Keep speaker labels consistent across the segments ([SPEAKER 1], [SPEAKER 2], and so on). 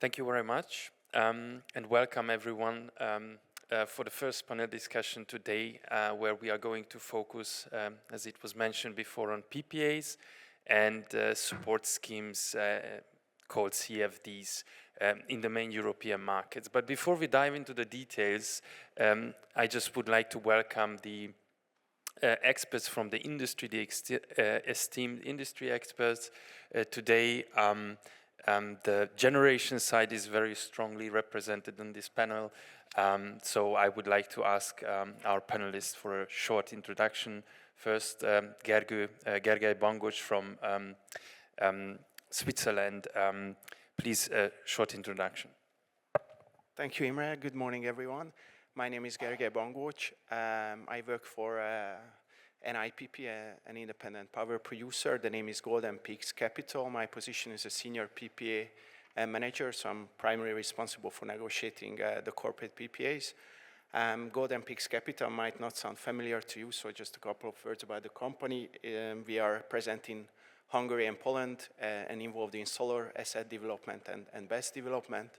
[SPEAKER 1] Thank you very much, and welcome everyone for the first panel discussion today, where we are going to focus, as it was mentioned before, on PPAs and support schemes called CFDs in the main European markets. But before we dive into the details, I just would like to welcome the experts from the industry, the esteemed industry experts today. The generation side is very strongly represented in this panel, so I would like to ask our panelists for a short introduction. First, Gergely Bangocs from Switzerland. Please, a short introduction.
[SPEAKER 2] Thank you, Imre. Good morning, everyone. My name is Gergely Bangocs. I work for an IPP, an independent power producer. The name is GoldenPeaks Capital. My position is a senior PPA manager, so I'm primarily responsible for negotiating the corporate PPAs. GoldenPeaks Capital might not sound familiar to you, so just a couple of words about the company. We are present in Hungary and Poland and involved in solar asset development and BESS development.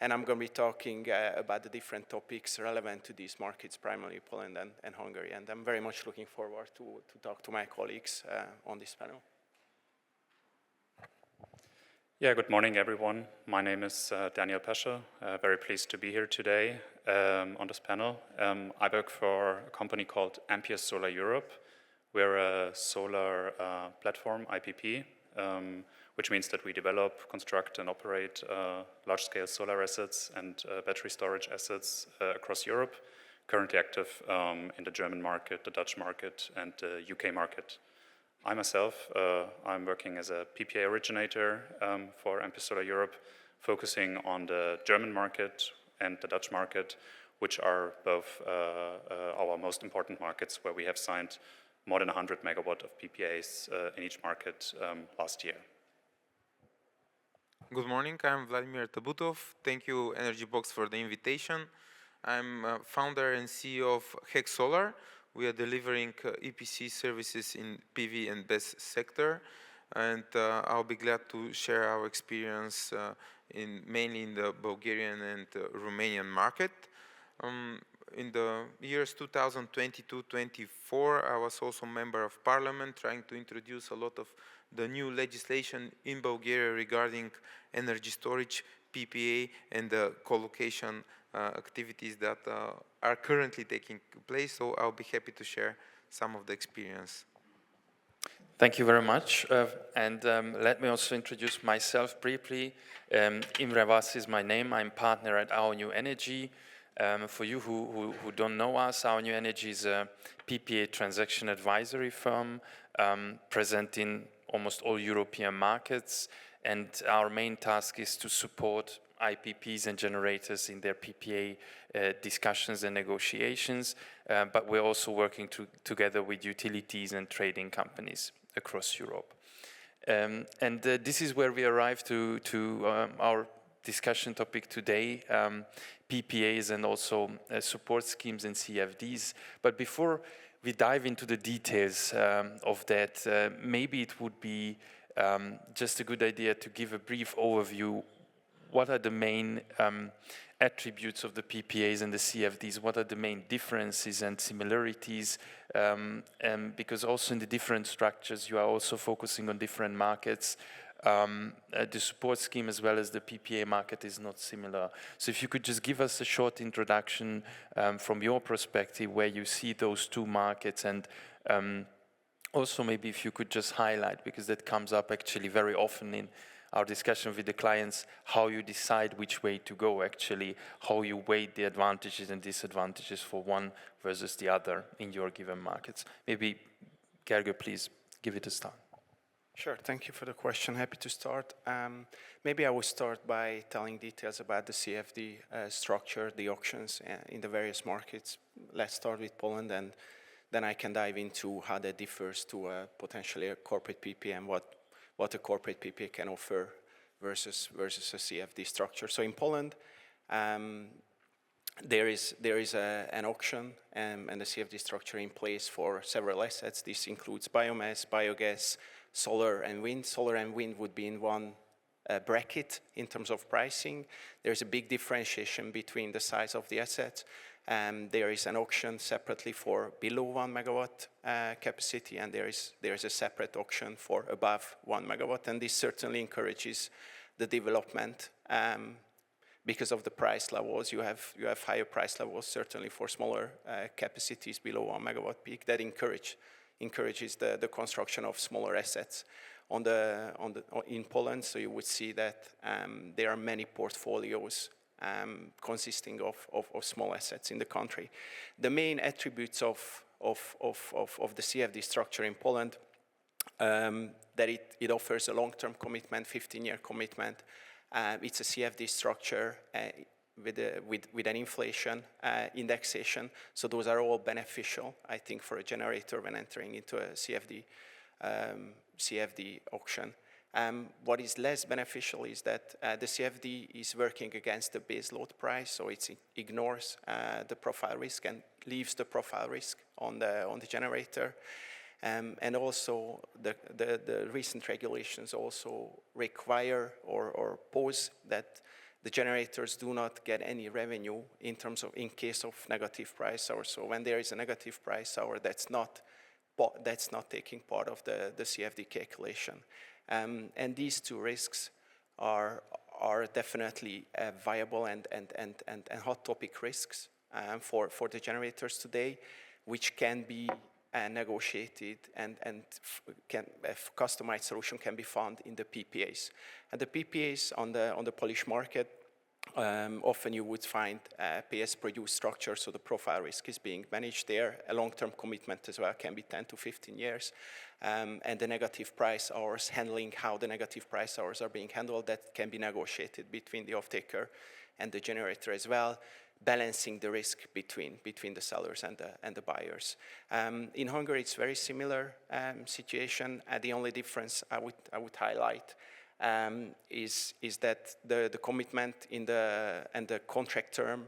[SPEAKER 2] And I'm going to be talking about the different topics relevant to these markets, primarily Poland and Hungary. And I'm very much looking forward to talk to my colleagues on this panel.
[SPEAKER 3] Yeah, good morning, everyone. My name is Daniel Peschel. Very pleased to be here today on this panel. I work for a company called AMPYR Solar Europe. We're a solar platform, IPP, which means that we develop, construct, and operate large-scale solar assets and battery storage assets across Europe, currently active in the German market, the Dutch market, and the UK market. I myself, I'm working as a PPA originator for AMPYR Solar Europe, focusing on the German market and the Dutch market, which are both our most important markets, where we have signed more than 100 megawatt of PPAs in each market last year.
[SPEAKER 4] Good morning, I'm Vladimir Tabutov. Thank you, Energy Box, for the invitation. I'm founder and CEO of HEC Solar. We are delivering EPC services in PV and BESS sector, and I'll be glad to share our experience mainly in the Bulgarian and Romanian market. In the years 2022-24, I was also member of parliament, trying to introduce a lot of the new legislation in Bulgaria regarding energy storage, PPA, and the co-location activities that are currently taking place. So I'll be happy to share some of the experience.
[SPEAKER 1] Thank you very much. Let me also introduce myself briefly. Imre Vass is my name. I'm partner at Our New Energy. For you who don't know us, Our New Energy is a PPA transaction advisory firm present in almost all European markets, and our main task is to support IPPs and generators in their PPA discussions and negotiations, but we're also working together with utilities and trading companies across Europe. This is where we arrive to our discussion topic today, PPAs and also support schemes and CFDs. But before we dive into the details of that, maybe it would be just a good idea to give a brief overview. What are the main attributes of the PPAs and the CFDs? What are the main differences and similarities? Because also in the different structures, you are also focusing on different markets. The support scheme as well as the PPA market is not similar. So if you could just give us a short introduction from your perspective, where you see those two markets, and also maybe if you could just highlight, because that comes up actually very often in our discussion with the clients, how you decide which way to go actually, how you weigh the advantages and disadvantages for one versus the other in your given markets. Maybe, Gergely, please give it a start.
[SPEAKER 2] Sure, thank you for the question. Happy to start. Maybe I will start by telling details about the CFD structure, the auctions in the various markets. Let's start with Poland, and then I can dive into how that differs to potentially a corporate PPA and what a corporate PPA can offer versus a CFD structure. So in Poland, there is an auction and a CFD structure in place for several assets. This includes biomass, biogas, solar and wind. Solar and wind would be in one bracket in terms of pricing. There's a big differentiation between the size of the assets. There is an auction separately for below 1 megawatt capacity, and there is a separate auction for above 1 megawatt, and this certainly encourages the development. Because of the price levels, you have higher price levels certainly for smaller capacities below 1 megawatt peak that encourages the construction of smaller assets in Poland. So you would see that there are many portfolios consisting of small assets in the country. The main attributes of the CFD structure in Poland, that it offers a long-term commitment, 15-year commitment. It's a CFD structure with an inflation indexation. So those are all beneficial, I think, for a generator when entering into a CFD auction. What is less beneficial is that the CFD is working against the base load price, so it ignores the profile risk and leaves the profile risk on the generator. And also the recent regulations also require or pose that the generators do not get any revenue in case of negative price hours. So when there is a negative price hour, that's not taking part of the CFD calculation. And these two risks are definitely viable and hot topic risks for the generators today, which can be negotiated and a customized solution can be found in the PPAs. And the PPAs on the Polish market, often you would find pay-as-produced structure, so the profile risk is being managed there. A long-term commitment as well can be 10 to 15 years. And the negative price hours, handling how the negative price hours are being handled, that can be negotiated between the off-taker and the generator as well, balancing the risk between the sellers and the buyers. In Hungary, it's very similar situation. The only difference I would highlight is that the commitment and the contract term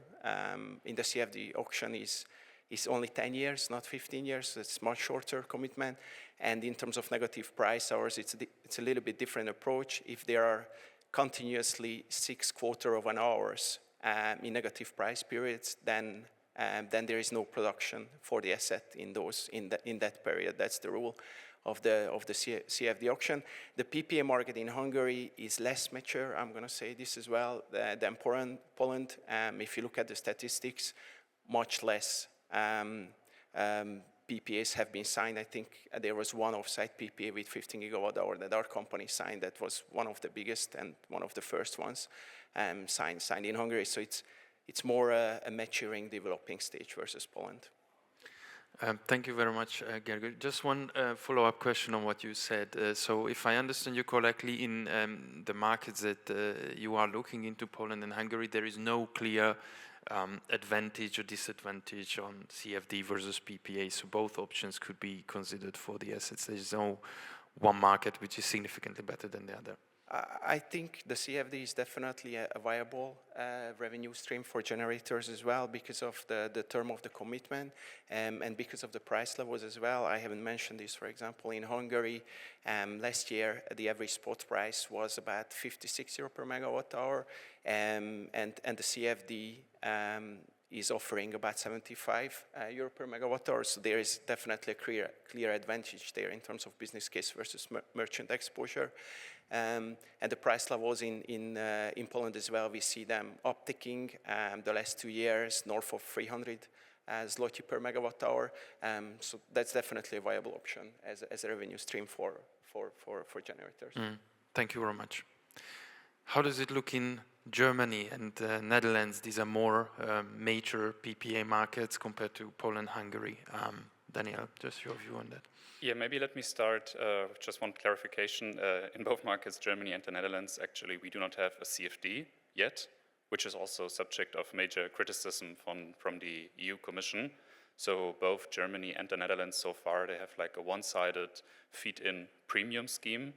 [SPEAKER 2] in the CFD auction is only 10 years, not 15 years. So it's much shorter commitment. And in terms of negative price hours, it's a little bit different approach. If there are continuously 6 quarter of an hours in negative price periods, then there is no production for the asset in that period. That's the rule of the CFD auction. The PPA market in Hungary is less mature. I'm going to say this as well than Poland. If you look at the statistics, much less PPAs have been signed. I think there was one offsite PPA with 15 gigawatt hour that our company signed. That was one of the biggest and one of the first ones signed in Hungary. So it's more a maturing, developing stage versus Poland.
[SPEAKER 1] Thank you very much, Gergely. Just one follow-up question on what you said. So if I understand you correctly, in the markets that you are looking into, Poland and Hungary, there is no clear advantage or disadvantage on CFD versus PPA. So both options could be considered for the assets. There is no one market which is significantly better than the other.
[SPEAKER 2] I think the CFD is definitely a viable revenue stream for generators as well because of the term of the commitment and because of the price levels as well. I haven't mentioned this, for example, in Hungary. Last year, the average spot price was about 56 euro per megawatt hour, and the CFD is offering about 75 euro per megawatt hour. So there is definitely a clear advantage there in terms of business case versus merchant exposure. And the price levels in Poland as well, we see them upticking the last 2 years, north of 300 zloty per megawatt hour. So that's definitely a viable option as a revenue stream for generators.
[SPEAKER 1] Thank you very much. How does it look in Germany and Netherlands? These are more major PPA markets compared to Poland, Hungary. Daniel, just your view on that.
[SPEAKER 3] Yeah, maybe let me start with just one clarification. In both markets, Germany and the Netherlands, actually, we do not have a CFD yet, which is also subject of major criticism from the EU Commission. So both Germany and the Netherlands so far, they have like a one-sided feed-in premium scheme,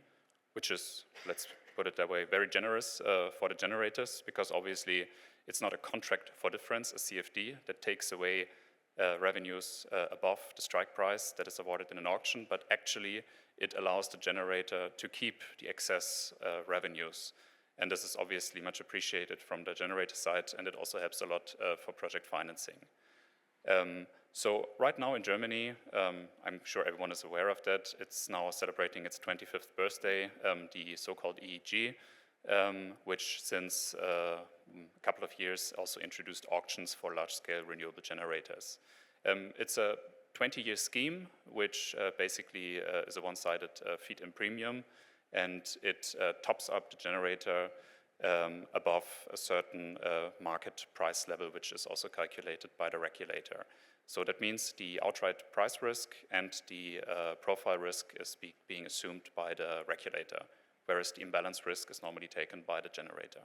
[SPEAKER 3] which is, let's put it that way, very generous for the generators, because obviously it's not a contract for difference, a CFD, that takes away revenues above the strike price that is awarded in an auction, but actually it allows the generator to keep the excess revenues. And this is obviously much appreciated from the generator side, and it also helps a lot for project financing. So right now in Germany, I'm sure everyone is aware of that, it's now celebrating its 25th birthday, the so-called EEG, which since a couple of years also introduced auctions for large-scale renewable generators. It's a 20-year scheme, which basically is a one-sided feed-in premium, and it tops up the generator above a certain market price level, which is also calculated by the regulator. So that means the outright price risk and the profile risk is being assumed by the regulator, whereas the imbalance risk is normally taken by the generator.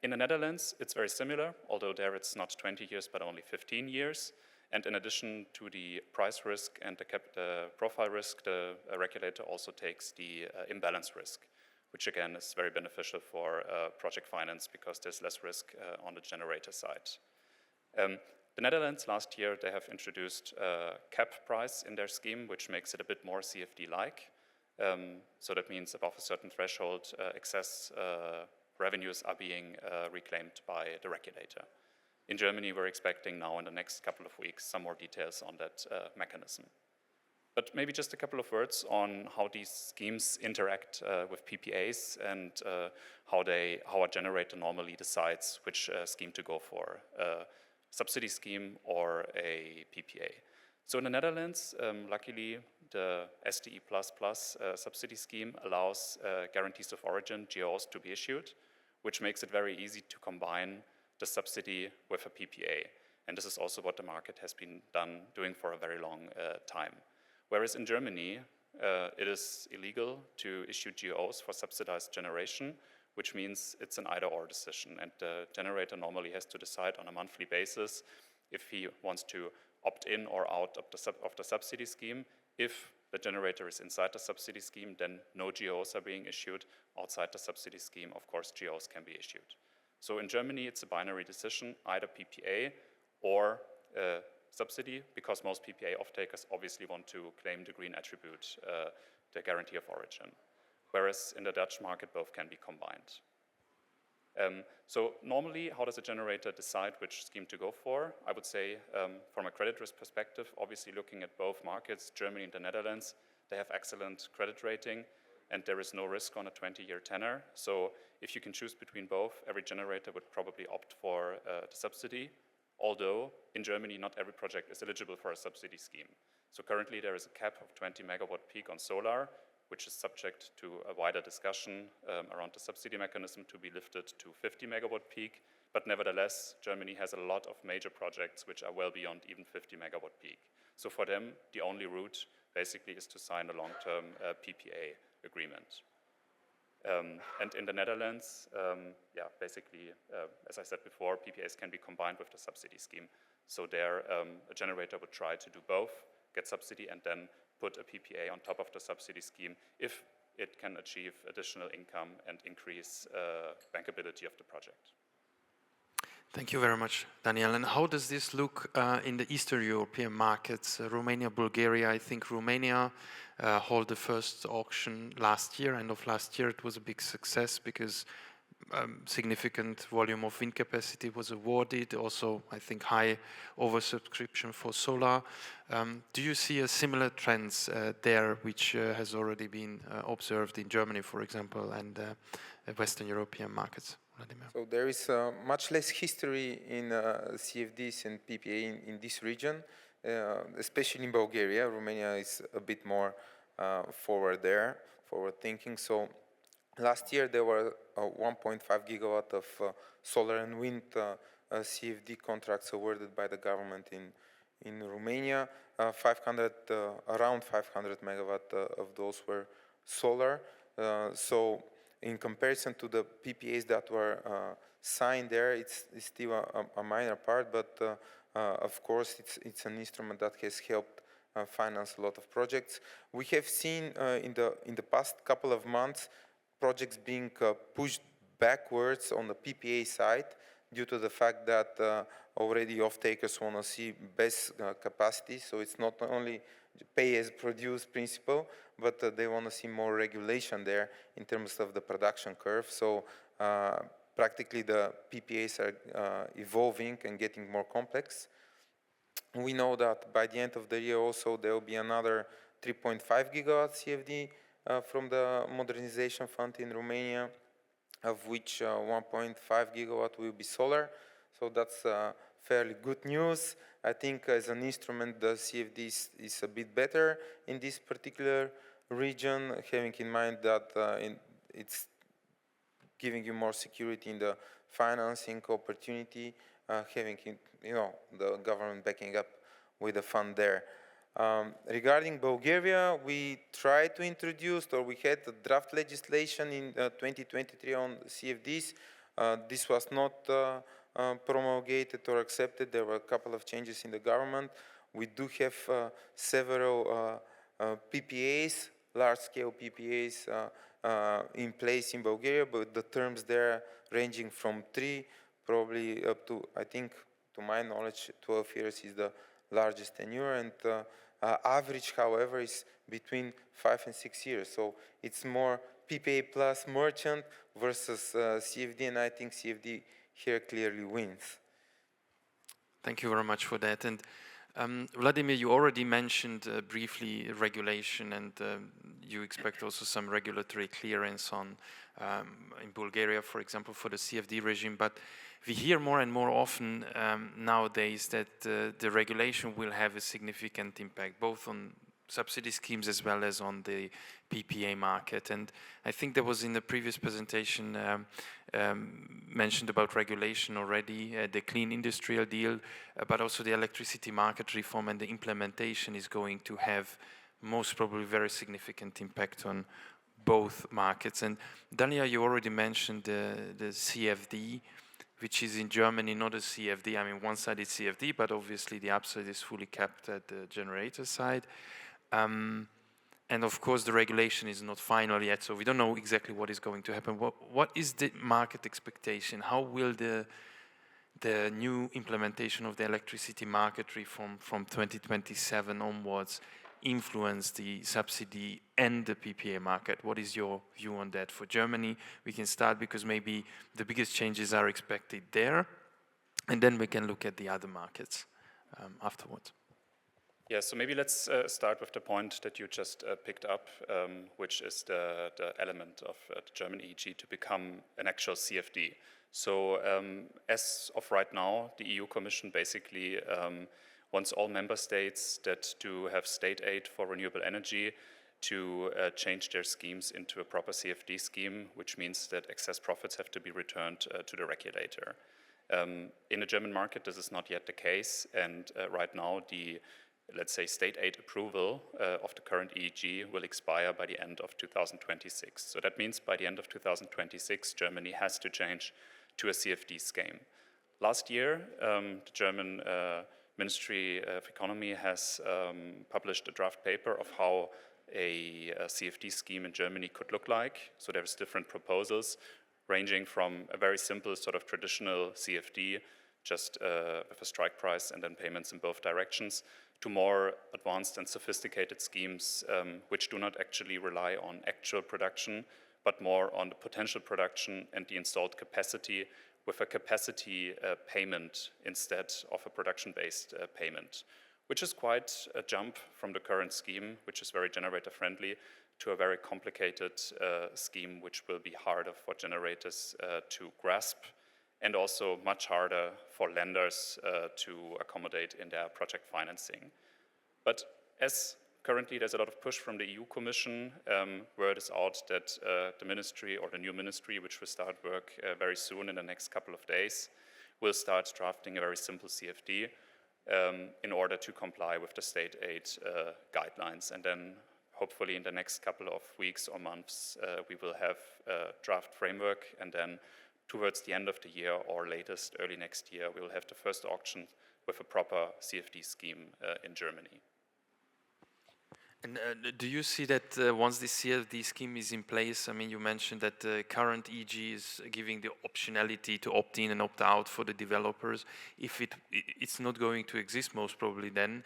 [SPEAKER 3] In the Netherlands, it's very similar, although there it's not 20 years, but only 15 years. And in addition to the price risk and the profile risk, the regulator also takes the imbalance risk, which again is very beneficial for project finance because there's less risk on the generator side. The Netherlands last year, they have introduced a cap price in their scheme, which makes it a bit more CFD-like. So that means above a certain threshold, excess revenues are being reclaimed by the regulator. In Germany, we're expecting now in the next couple of weeks some more details on that mechanism. But maybe just a couple of words on how these schemes interact with PPAs and how a generator normally decides which scheme to go for, a subsidy scheme or a PPA. So in the Netherlands, luckily, the SDE++ subsidy scheme allows guarantees of origin, GOs, to be issued, which makes it very easy to combine the subsidy with a PPA. And this is also what the market has been doing for a very long time. Whereas in Germany, it is illegal to issue GOs for subsidized generation, which means it's an either-or decision. And the generator normally has to decide on a monthly basis if he wants to opt in or out of the subsidy scheme. If the generator is inside the subsidy scheme, then no GOs are being issued. Outside the subsidy scheme, of course, GOs can be issued. So in Germany, it's a binary decision, either PPA or subsidy, because most PPA off-takers obviously want to claim the green attribute, the guarantee of origin. Whereas in the Dutch market, both can be combined. So normally, how does a generator decide which scheme to go for? I would say from a credit risk perspective, obviously looking at both markets, Germany and the Netherlands, they have excellent credit rating and there is no risk on a 20-year tenor. So if you can choose between both, every generator would probably opt for the subsidy. Although in Germany, not every project is eligible for a subsidy scheme. So currently there is a cap of 20 megawatt peak on solar, which is subject to a wider discussion around the subsidy mechanism to be lifted to 50 megawatt peak. But nevertheless, Germany has a lot of major projects which are well beyond even 50 megawatt peak. So for them, the only route basically is to sign a long-term PPA agreement. And in the Netherlands, basically, as I said before, PPAs can be combined with the subsidy scheme. So there, a generator would try to do both, get subsidy, and then put a PPA on top of the subsidy scheme if it can achieve additional income and increase bankability of the project.
[SPEAKER 1] Thank you very much, Daniel. And how does this look in the Eastern European markets, Romania, Bulgaria? I think Romania held the first auction last year, end of last year. It was a big success because significant volume of wind capacity was awarded. Also, I think high oversubscription for solar. Do you see a similar trends there, which has already been observed in Germany, for example, and Western European markets? Vladimir.
[SPEAKER 4] So there is much less history in CFDs and PPA in this region, especially in Bulgaria. Romania is a bit more forward thinking. So last year there were 1.5 gigawatt of solar and wind CFD contracts awarded by the government in Romania. Around 500 megawatt of those were solar. So in comparison to the PPAs that were signed there, it's still a minor part, but of course it's an instrument that has helped finance a lot of projects. We have seen in the past couple of months projects being pushed backwards on the PPA side due to the fact that already off-takers want to see best capacity. So it's not only pay-as-produced principle, but they want to see more regulation there in terms of the production curve. So practically the PPAs are evolving and getting more complex. We know that by the end of the year also there will be another 3.5 gigawatt CFD from the modernization fund in Romania, of which 1.5 gigawatt will be solar. So that's fairly good news. I think as an instrument, the CFD is a bit better in this particular region, having in mind that it's giving you more security in the financing opportunity, having the government backing up with the fund there. Regarding Bulgaria, we tried to introduce, or we had a draft legislation in 2023 on CFDs. This was not promulgated or accepted. There were a couple of changes in the government. We do have several PPAs, large-scale PPAs in place in Bulgaria, but the terms there ranging from 3 probably up to, I think, to my knowledge, 12 years is the largest tenure, and average, however, is between 5 and 6 years. So it's more PPA plus merchant versus CFD, and I think CFD here clearly wins.
[SPEAKER 1] Thank you very much for that. And Vladimir, you already mentioned briefly regulation, and you expect also some regulatory clearance on in Bulgaria, for example, for the CFD regime. But we hear more and more often nowadays that the regulation will have a significant impact, both on subsidy schemes as well as on the PPA market. And I think there was in the previous presentation mentioned about regulation already, the Clean Industrial Deal, but also the electricity market reform, and the implementation is going to have most probably very significant impact on both markets. And Dania, you already mentioned the CFD, which is in Germany not a CFD. I mean, one side is CFD, but obviously the upside is fully capped at the generator side. And of course, the regulation is not final yet, so we don't know exactly what is going to happen. What is the market expectation? How will the new implementation of the electricity market reform from 2027 onwards influence the subsidy and the PPA market? What is your view on that? For Germany, we can start because maybe the biggest changes are expected there, and then we can look at the other markets afterwards.
[SPEAKER 3] Yeah, so maybe let's start with the point that you just picked up, which is the element of the German EEG to become an actual CFD. So as of right now, the EU Commission basically wants all member states that do have state aid for renewable energy to change their schemes into a proper CFD scheme, which means that excess profits have to be returned to the regulator. In the German market, this is not yet the case, and right now the let's say state aid approval of the current EEG will expire by the end of 2026. So that means by the end of 2026, Germany has to change to a CFD scheme. Last year, the German Ministry of Economy has published a draft paper of how a CFD scheme in Germany could look like. So there's different proposals ranging from a very simple sort of traditional CFD, just with a strike price and then payments in both directions, to more advanced and sophisticated schemes which do not actually rely on actual production, but more on the potential production and the installed capacity, with a capacity payment instead of a production-based payment, which is quite a jump from the current scheme, which is very generator-friendly, to a very complicated scheme, which will be harder for generators to grasp, and also much harder for lenders to accommodate in their project financing. But as currently there's a lot of push from the EU Commission, word is out that the ministry, or the new ministry, which will start work very soon in the next couple of days, will start drafting a very simple CFD in order to comply with the state aid guidelines. And then hopefully in the next couple of weeks or months, we will have a draft framework, and then towards the end of the year or latest early next year, we will have the first auction with a proper CFD scheme in Germany.
[SPEAKER 1] And do you see that once the CFD scheme is in place, I mean, you mentioned that the current EG is giving the optionality to opt in and opt out for the developers. If it's not going to exist, most probably then,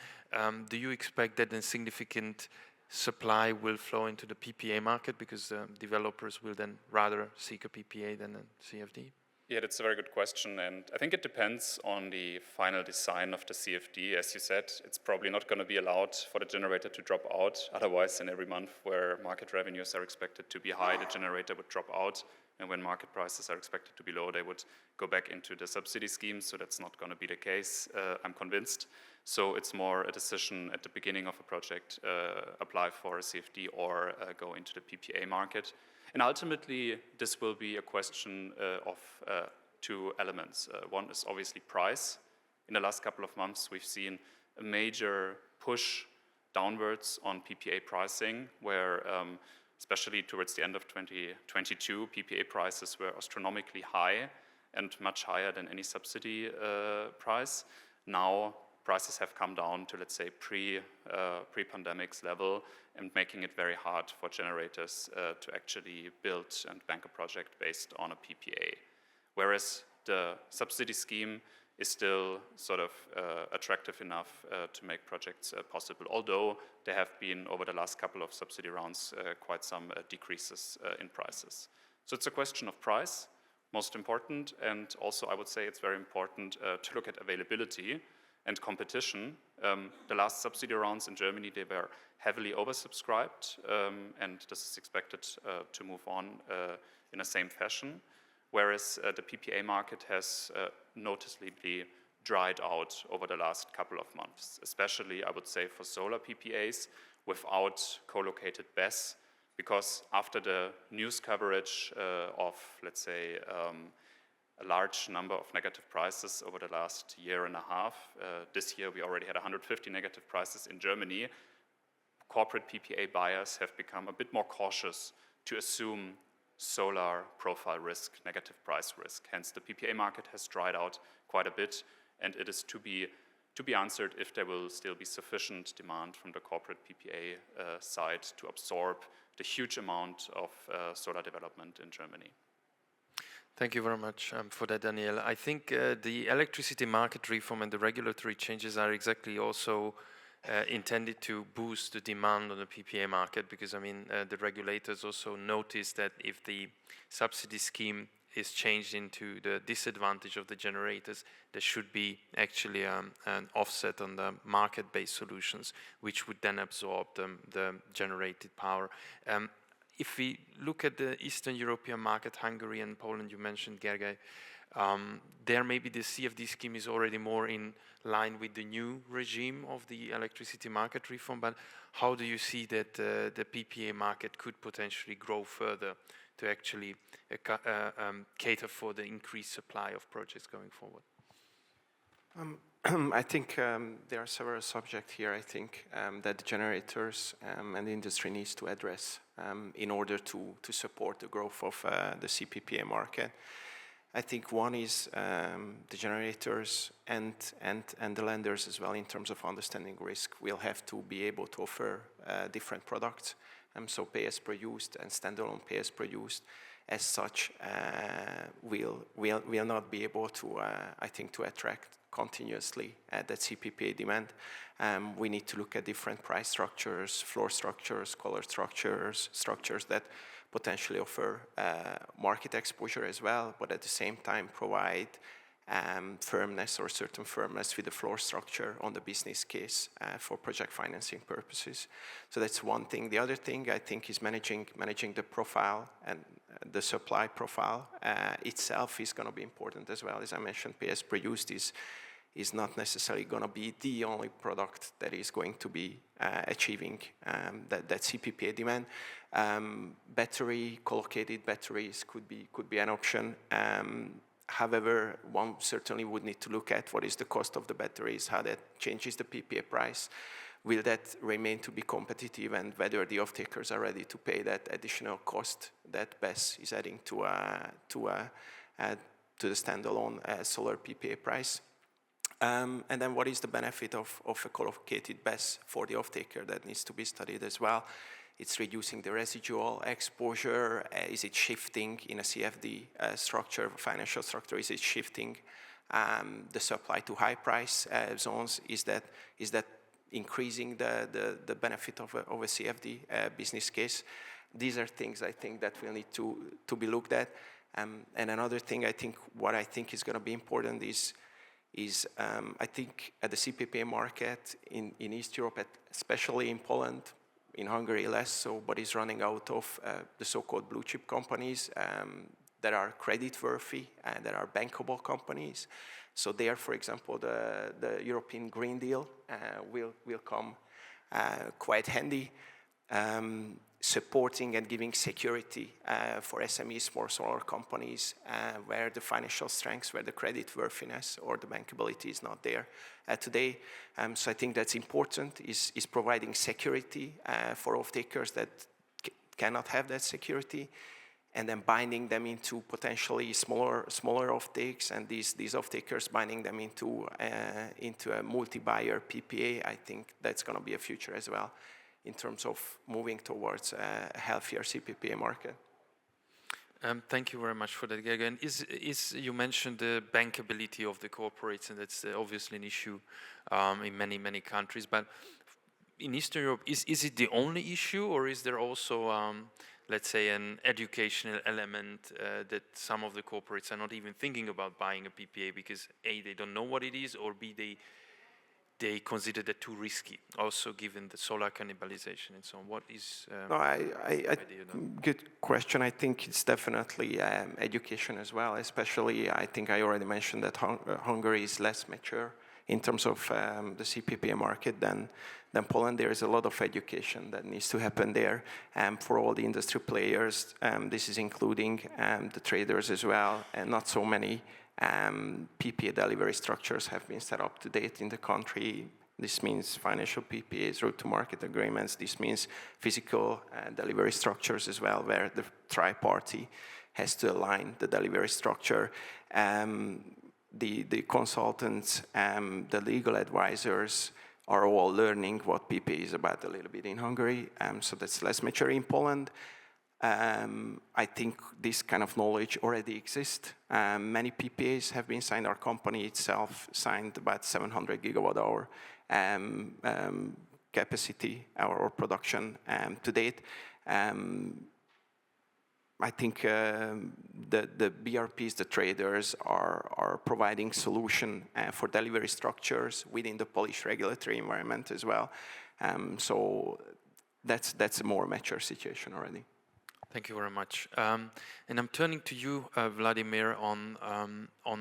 [SPEAKER 1] do you expect that a significant supply will flow into the PPA market because developers will then rather seek a PPA than a CFD?
[SPEAKER 3] Yeah, that's a very good question, and I think it depends on the final design of the CFD. As you said, it's probably not going to be allowed for the generator to drop out. Otherwise, in every month where market revenues are expected to be high, the generator would drop out, and when market prices are expected to be low, they would go back into the subsidy scheme, so that's not going to be the case, I'm convinced. So it's more a decision at the beginning of a project, apply for a CFD or go into the PPA market. And ultimately, this will be a question of two elements. One is obviously price. In the last couple of months, we've seen a major push downwards on PPA pricing, where especially towards the end of 2022, PPA prices were astronomically high and much higher than any subsidy price. Now, prices have come down to, let's say, pre-pandemic's level, and making it very hard for generators to actually build and bank a project based on a PPA. Whereas the subsidy scheme is still sort of attractive enough to make projects possible, although there have been, over the last couple of subsidy rounds, quite some decreases in prices. So it's a question of price, most important, and also I would say it's very important to look at availability and competition. The last subsidy rounds in Germany, they were heavily oversubscribed, and this is expected to move on in the same fashion, whereas the PPA market has noticeably dried out over the last couple of months, especially, I would say, for solar PPAs without co-located BESS, because after the news coverage of, let's say, a large number of negative prices over the last year and a half. This year we already had 150 negative prices in Germany. Corporate PPA buyers have become a bit more cautious to assume solar profile risk, negative price risk. Hence the PPA market has dried out quite a bit, and it is to be answered if there will still be sufficient demand from the corporate PPA side to absorb the huge amount of solar development in Germany.
[SPEAKER 1] Thank you very much for that, Daniel. I think the electricity market reform and the regulatory changes are exactly also intended to boost the demand on the PPA market, because I mean the regulators also notice that if the subsidy scheme is changed into the disadvantage of the generators, there should be actually an offset on the market-based solutions, which would then absorb the generated power. If we look at the Eastern European market, Hungary and Poland, you mentioned, Gergely, there maybe the CFD scheme is already more in line with the new regime of the electricity market reform, but how do you see that the PPA market could potentially grow further to actually cater for the increased supply of projects going forward?
[SPEAKER 2] I think there are several subjects here, I think, that the generators and the industry needs to address in order to support the growth of the CPPA market. I think one is the generators and the lenders as well, in terms of understanding risk, will have to be able to offer different products. So pay as per used and standalone pay as per used as such will not be able to, I think, to attract continuously that CPPA demand. We need to look at different price structures, floor structures, color structures that potentially offer market exposure as well, but at the same time provide firmness or certain firmness with the floor structure on the business case for project financing purposes. So that's one thing. The other thing, I think, is managing the profile, and the supply profile itself is going to be important as well. As I mentioned, pay as per used is not necessarily going to be the only product that is going to be achieving that CPPA demand. Co-located batteries could be an option. However, one certainly would need to look at what is the cost of the batteries, how that changes the PPA price. Will that remain to be competitive, and whether the off-takers are ready to pay that additional cost that BESS is adding to the standalone solar PPA price. And then what is the benefit of a collocated BESS for the off-taker? That needs to be studied as well. It's reducing the residual exposure. Is it shifting in a CFD structure, financial structure? Is it shifting the supply to high price zones? Is that increasing the benefit of a CFD business case? These are things I think that will need to be looked at. And another thing what I think is going to be important is I think at the CPPA market in East Europe, especially in Poland, in Hungary less so, but is running out of the so-called blue chip companies that are credit-worthy and that are bankable companies. So there, for example, the European Green Deal will come quite handy, supporting and giving security for SMEs, for smaller companies, where the financial strengths, where the credit worthiness or the bankability is not there today. So I think that's important, is providing security for off-takers that cannot have that security, and then binding them into potentially smaller off-takes, and these off-takers binding them into a multi-buyer PPA. I think that's going to be a future as well, in terms of moving towards a healthier CPPA market.
[SPEAKER 1] Thank you very much for that, Gergely. And you mentioned the bankability of the corporates, and that's obviously an issue in many countries. But in Eastern Europe, is it the only issue, or is there also, let's say, an educational element that some of the corporates are not even thinking about buying a PPA because A, they don't know what it is, or B, they consider that too risky, also given the solar cannibalization and so on. What is...
[SPEAKER 2] good question. I think it's definitely education as well, especially I think I already mentioned that Hungary is less mature in terms of the CPPA market than Poland. There is a lot of education that needs to happen there for all the industry players. This is including the traders as well, and not so many PPA delivery structures have been set up to date in the country. This means financial PPAs, route-to-market agreements. This means physical delivery structures as well, where the tri-party has to align the delivery structure. The consultants, the legal advisors are all learning what PPA is about a little bit in Hungary, so that's less mature in Poland. I think this kind of knowledge already exists. Many PPAs have been signed. Our company itself signed about 700 gigawatt-hour capacity or production to date. I think the BRPs, the traders, are providing solution for delivery structures within the Polish regulatory environment as well. So that's a more mature situation already.
[SPEAKER 1] Thank you very much. And I'm turning to you, Vladimir, on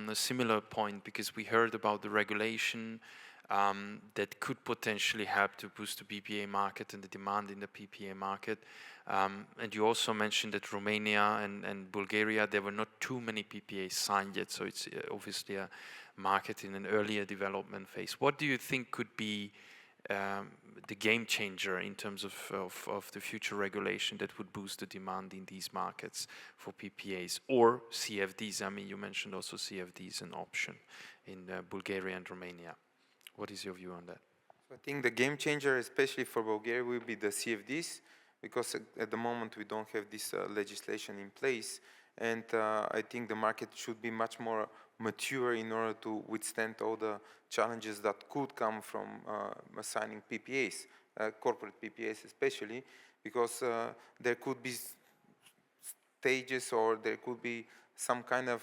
[SPEAKER 1] a similar point, because we heard about the regulation that could potentially help to boost the PPA market and the demand in the PPA market. And you also mentioned that Romania and Bulgaria, there were not too many PPAs signed yet, so it's obviously a market in an earlier development phase. What do you think could be the game changer in terms of the future regulation that would boost the demand in these markets for PPAs or CFDs? I mean, you mentioned also CFDs an option in Bulgaria and Romania. What is your view on that?
[SPEAKER 4] I think the game changer, especially for Bulgaria, will be the CFDs, because at the moment we don't have this legislation in place, and I think the market should be much more mature in order to withstand all the challenges that could come from signing PPAs, corporate PPAs especially, because there could be stages or there could be some kind of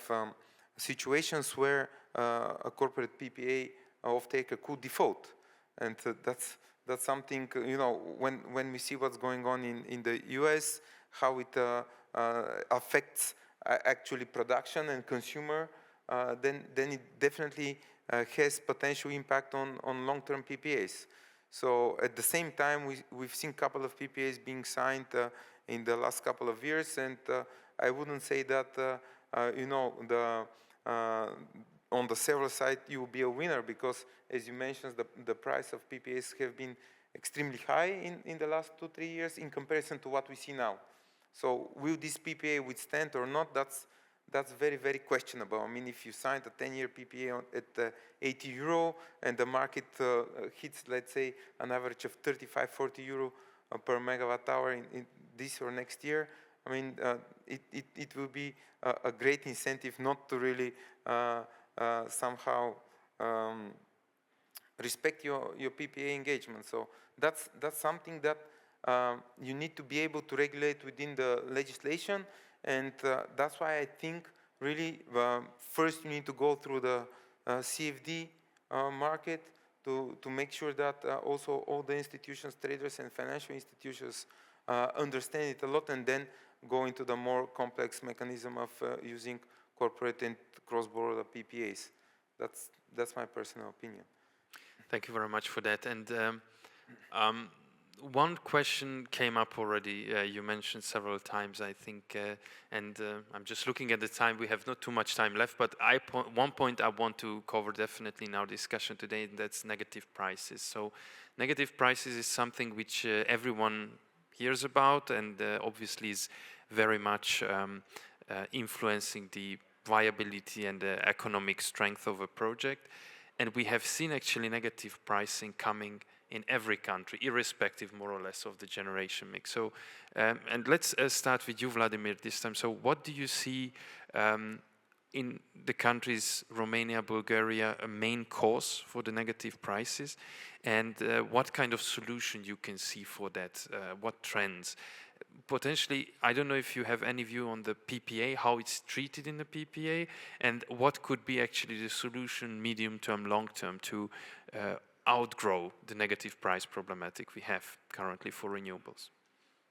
[SPEAKER 4] situations where a corporate PPA off-taker could default. And that's something, you know, when we see what's going on in the US, how it affects actually production and consumer, then it definitely has potential impact on long-term PPAs. So at the same time, we've seen a couple of PPAs being signed in the last couple of years, and I wouldn't say that, you know, on the several side, you will be a winner, because, as you mentioned, the price of PPAs have been extremely high in the last 2-3 years in comparison to what we see now. So will this PPA withstand or not? that's very, very questionable. I mean, if you signed a 10-year PPA at 80 euro and the market hits, let's say, an average of 35, 40 euro per megawatt hour in this or next year, I mean, it will be a great incentive not to really somehow respect your PPA engagement. So that's something that you need to be able to regulate within the legislation, and that's why I think really first you need to go through the CFD market to make sure that also all the institutions, traders and financial institutions understand it a lot, and then go into the more complex mechanism of using corporate and cross-border PPAs. That's my personal opinion.
[SPEAKER 1] Thank you very much for that. And one question came up already. You mentioned several times, I think, and I'm just looking at the time. We have not too much time left, but one point I want to cover definitely in our discussion today, and that's negative prices. So negative prices is something which everyone hears about, and obviously is very much influencing the viability and the economic strength of a project. And we have seen actually negative pricing coming in every country, irrespective more or less of the generation mix. So, and let's start with you, Vladimir, this time. So what do you see in the countries Romania, Bulgaria, a main cause for the negative prices? And what kind of solution you can see for that? What trends? Potentially, I don't know if you have any view on the PPA, how it's treated in the PPA, and what could be actually the solution medium term, long term to outgrow the negative price problematic we have currently for renewables.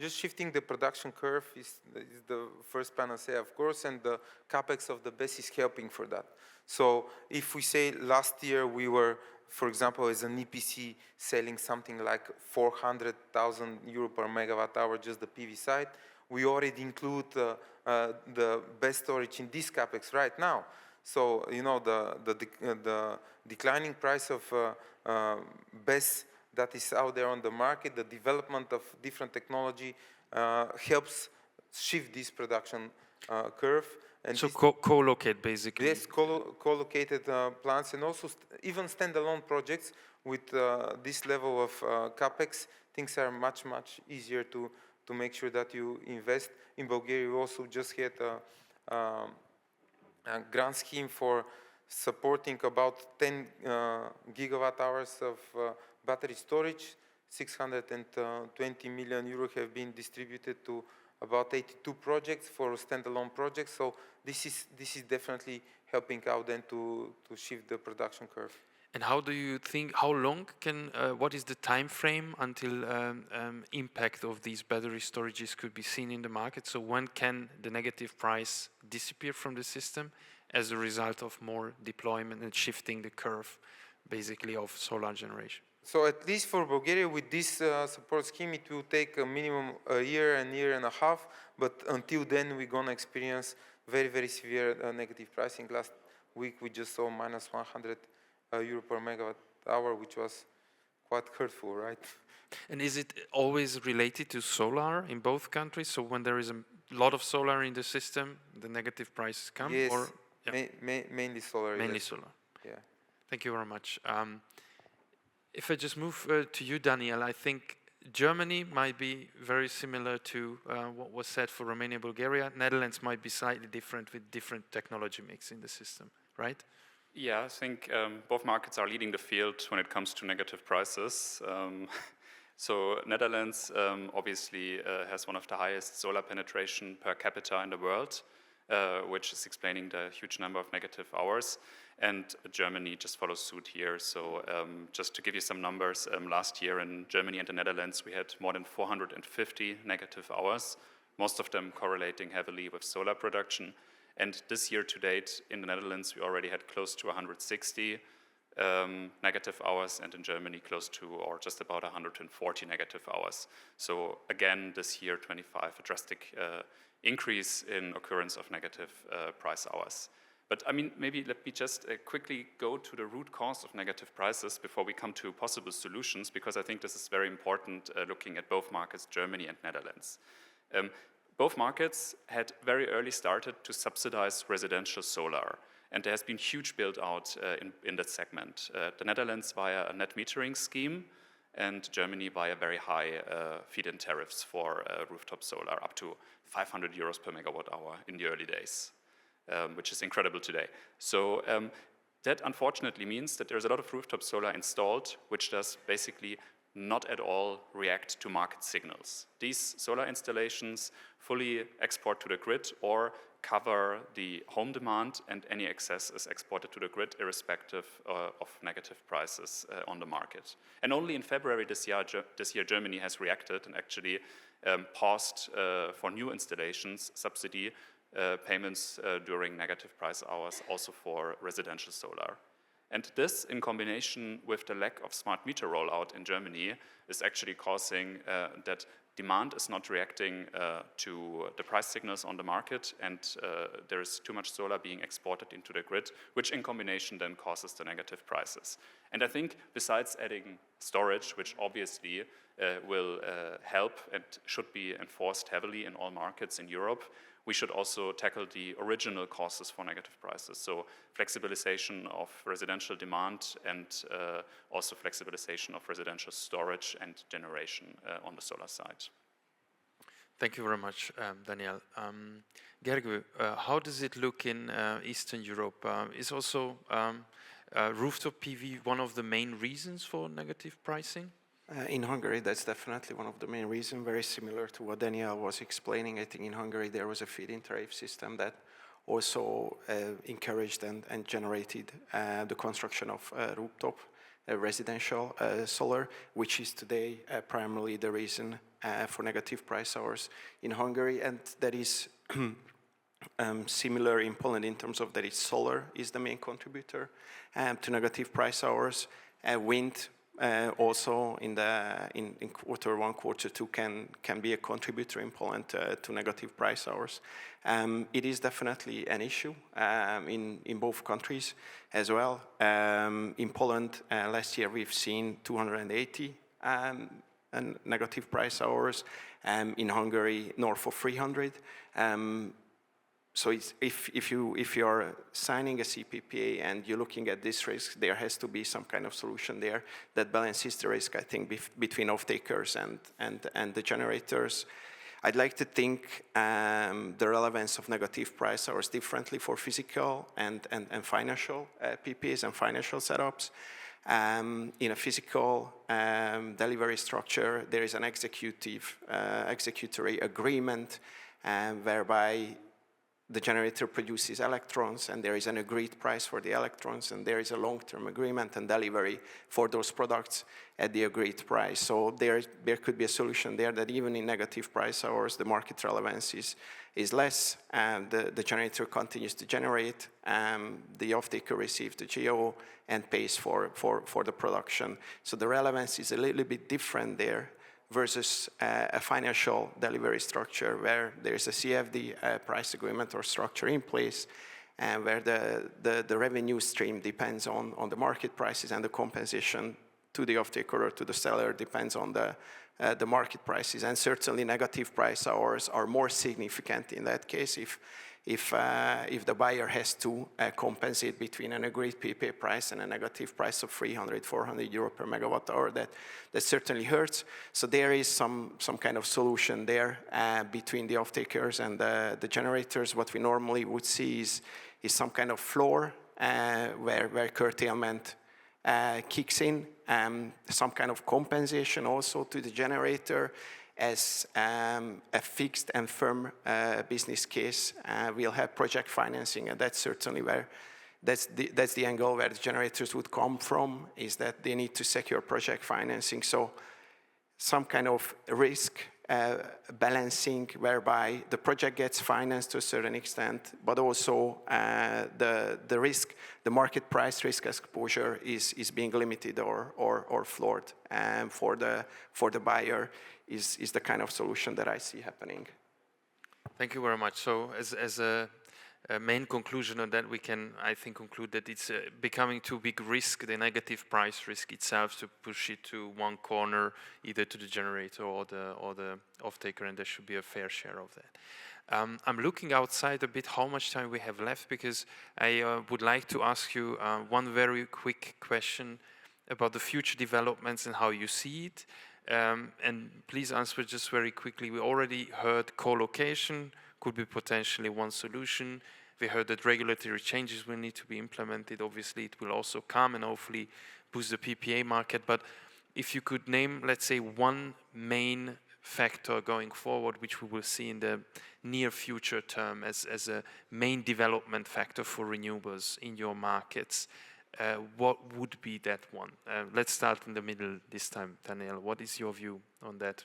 [SPEAKER 4] Just shifting the production curve is the first panacea, of course, and the capex of the BESS is helping for that. So if we say last year we were, for example, as an EPC selling something like 400,000 euro per megawatt hour, just the PV side, we already include the BESS storage in this capex right now. So, you know, the declining price of BESS that is out there on the market, the development of different technology helps shift this production curve. And
[SPEAKER 1] so co-locate basically.
[SPEAKER 4] Yes, co-located plants, and also even standalone projects with this level of capex, things are much, much easier to make sure that you invest. In Bulgaria, we also just had a grant scheme for supporting about 10 gigawatt hours of battery storage. 620 million euros have been distributed to about 82 projects for standalone projects. So this is definitely helping out then to shift the production curve.
[SPEAKER 1] And how do you think, how long can, what is the time frame until impact of these battery storages could be seen in the market? So when can the negative price disappear from the system as a result of more deployment and shifting the curve basically of solar generation?
[SPEAKER 4] So at least for Bulgaria, with this support scheme, it will take a minimum a year and a half. But until then, we're going to experience very, very severe negative pricing. Last week, we just saw minus 100 euro per megawatt hour, which was quite hurtful, right?
[SPEAKER 1] And is it always related to solar in both countries? So when there is a lot of solar in the system, the negative prices come?
[SPEAKER 4] Yes,
[SPEAKER 1] or, yeah.
[SPEAKER 4] Mainly solar.
[SPEAKER 1] Mainly
[SPEAKER 4] yes.
[SPEAKER 1] solar.
[SPEAKER 4] Yeah.
[SPEAKER 1] Thank you very much. If I just move to you, Daniel, I think Germany might be very similar to what was said for Romania, Bulgaria. Netherlands might be slightly different with different technology mix in the system, right?
[SPEAKER 3] Yeah, I think both markets are leading the field when it comes to negative prices. So Netherlands obviously has one of the highest solar penetration per capita in the world, which is explaining the huge number of negative hours. And Germany just follows suit here. So just to give you some numbers, last year in Germany and the Netherlands, we had more than 450 negative hours, most of them correlating heavily with solar production. And this year to date in the Netherlands, we already had close to 160 negative hours, and in Germany close to or just about 140 negative hours. So again, this year, 25, a drastic increase in occurrence of negative price hours. But I mean, maybe let me just quickly go to the root cause of negative prices before we come to possible solutions, because I think this is very important looking at both markets, Germany and Netherlands. Both markets had very early started to subsidize residential solar, and there has been huge build-out in that segment. The Netherlands via a net metering scheme, and Germany via very high feed-in tariffs for rooftop solar, up to 500 euros per megawatt hour in the early days, which is incredible today. So that unfortunately means that there's a lot of rooftop solar installed, which does basically not at all react to market signals. These solar installations fully export to the grid or cover the home demand, and any excess is exported to the grid irrespective of negative prices on the market. And only in February this year Germany has reacted and actually paused for new installations subsidy payments during negative price hours also for residential solar. And this, in combination with the lack of smart meter rollout in Germany, is actually causing that demand is not reacting to the price signals on the market, and there is too much solar being exported into the grid, which in combination then causes the negative prices. And I think besides adding storage, which obviously will help and should be enforced heavily in all markets in Europe, we should also tackle the original causes for negative prices. So flexibilization of residential demand and also flexibilization of residential storage and generation on the solar side.
[SPEAKER 1] Thank you very much, Daniel. Gergely, how does it look in Eastern Europe? Is also rooftop PV one of the main reasons for negative pricing?
[SPEAKER 2] In Hungary, that's definitely one of the main reasons, very similar to what Daniel was explaining. I think in Hungary there was a feed-in tariff system that also encouraged and generated the construction of rooftop residential solar, which is today primarily the reason for negative price hours in Hungary. And that is similar in Poland in terms of that solar is the main contributor to negative price hours. Wind also in quarter one, quarter two can be a contributor in Poland to negative price hours. It is definitely an issue in both countries as well. In Poland, last year we've seen 280 negative price hours. In Hungary, north of 300. So if you are signing a CPPA and you're looking at this risk, there has to be some kind of solution there that balances the risk, I think, between off-takers and the generators. I'd like to think the relevance of negative price hours differently for physical and financial PPAs and financial setups. In a physical delivery structure, there is an executory agreement whereby the generator produces electrons, and there is an agreed price for the electrons, and there is a long-term agreement and delivery for those products at the agreed price. So there could be a solution there that even in negative price hours, the market relevance is less, and the generator continues to generate, the off-taker receives the GO and pays for the production. So the relevance is a little bit different there versus a financial delivery structure where there is a CFD price agreement or structure in place, and where the revenue stream depends on the market prices, and the compensation to the off-taker or to the seller depends on the market prices. And certainly negative price hours are more significant in that case if the buyer has to compensate between an agreed PPA price and a negative price of 300, 400 euro per megawatt hour, that certainly hurts. So there is some kind of solution there between the off-takers and the generators. What we normally would see is some kind of floor where curtailment kicks in, some kind of compensation also to the generator as a fixed and firm business case. We'll have project financing, and that's certainly where that's the angle where the generators would come from, is that they need to secure project financing. So some kind of risk balancing whereby the project gets financed to a certain extent, but also the risk, the market price risk exposure is being limited or floored for the buyer is the kind of solution that I see happening.
[SPEAKER 1] Thank you very much. So as a main conclusion on that we can, I think, conclude that it's becoming too big risk, the negative price risk itself, to push it to one corner, either to the generator or the off-taker, and there should be a fair share of that. I'm looking outside a bit how much time we have left, because I would like to ask you one very quick question about the future developments and how you see it. And please answer just very quickly. We already heard co-location could be potentially one solution. We heard that regulatory changes will need to be implemented. Obviously, it will also come and hopefully boost the PPA market. But if you could name, let's say, one main factor going forward, which we will see in the near future term as a main development factor for renewables in your markets, what would be that one? Let's start in the middle this time, Daniel. What is your view on that?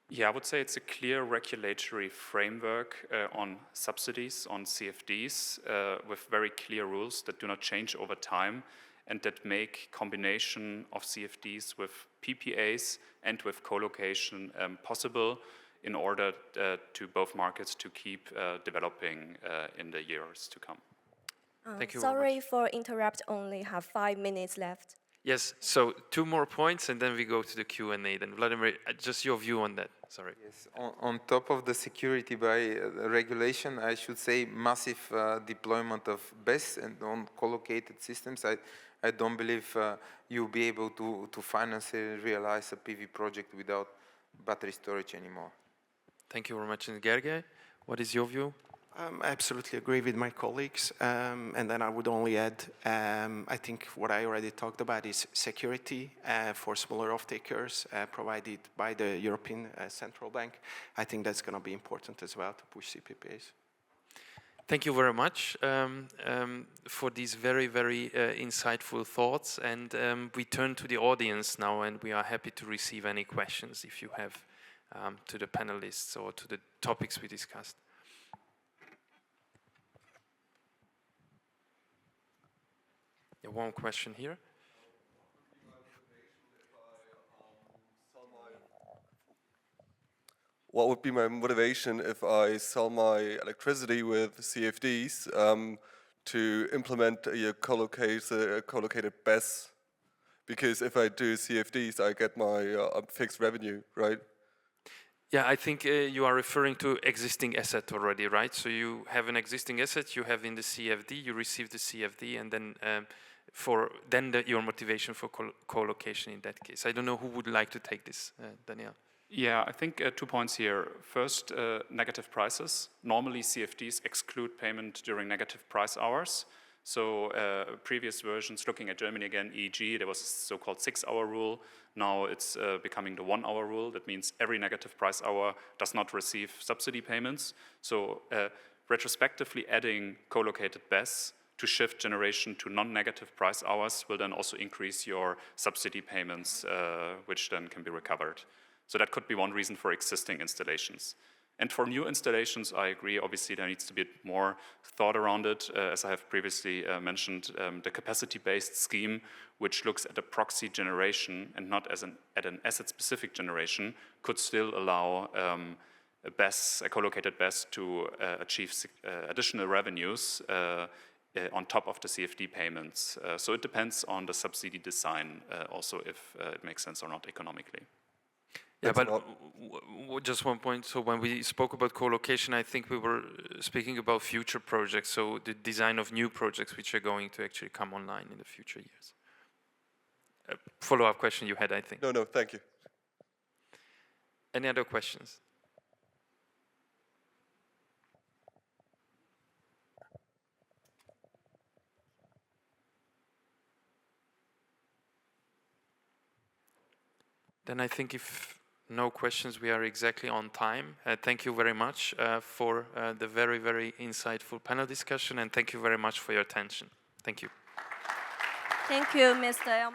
[SPEAKER 3] Yeah, I would say it's a clear regulatory framework on subsidies, on CFDs, with very clear rules that do not change over time and that make combination of CFDs with PPAs and with co-location possible in order to both markets to keep developing in the years to come.
[SPEAKER 1] Thank you.
[SPEAKER 5] Sorry for interrupt, only have 5 minutes left.
[SPEAKER 1] Yes, so 2 more points and then we go to the Q&A. Then Vladimir, just your view on that, sorry.
[SPEAKER 4] Yes, on top of the security by regulation, I should say massive deployment of BESS and on co-located systems. I don't believe you'll be able to finance and realize a PV project without battery storage anymore.
[SPEAKER 1] Thank you very much. And Gergely, what is your view?
[SPEAKER 2] I absolutely agree with my colleagues, and then I would only add, I think what I already talked about is security for smaller off-takers provided by the European Central Bank. I think that's going to be important as well to push CPPAs.
[SPEAKER 1] Thank you very much for these very, very insightful thoughts, and we turn to the audience now, and we are happy to receive any questions if you have to the panelists or to the topics we discussed. One question here.
[SPEAKER 6] What would be my motivation if I sell my electricity with CFDs to implement a co-located BESS? Because if I do CFDs, I get my fixed revenue, right?
[SPEAKER 1] Yeah, I think you are referring to existing asset already, right? So you have an existing asset, you have in the CFD, you receive the CFD, and then your motivation for co-location in that case. I don't know who would like to take this, Daniel.
[SPEAKER 3] Yeah, I think 2 points here. First, negative prices. Normally, CFDs exclude payment during negative price hours. So previous versions, looking at Germany again, e.g., there was a so-called 6-hour rule. Now it's becoming the 1-hour rule. That means every negative price hour does not receive subsidy payments. So retrospectively adding co-located BESS to shift generation to non-negative price hours will then also increase your subsidy payments, which then can be recovered. So that could be one reason for existing installations. And for new installations, I agree, obviously there needs to be more thought around it. As I have previously mentioned, the capacity-based scheme, which looks at a proxy generation and not as at an asset-specific generation, could still allow a co-located BESS to achieve additional revenues on top of the CFD payments. So it depends on the subsidy design also if it makes sense or not economically.
[SPEAKER 1] Yeah, but just one point. So when we spoke about co-location, I think we were speaking about future projects, so the design of new projects which are going to actually come online in the future years. Follow-up question you had, I think.
[SPEAKER 6] No, thank you.
[SPEAKER 1] Any other questions? Then I think if no questions, we are exactly on time. Thank you very much for the very, very insightful panel discussion, and thank you very much for your attention. Thank you.
[SPEAKER 5] Thank you, Mr.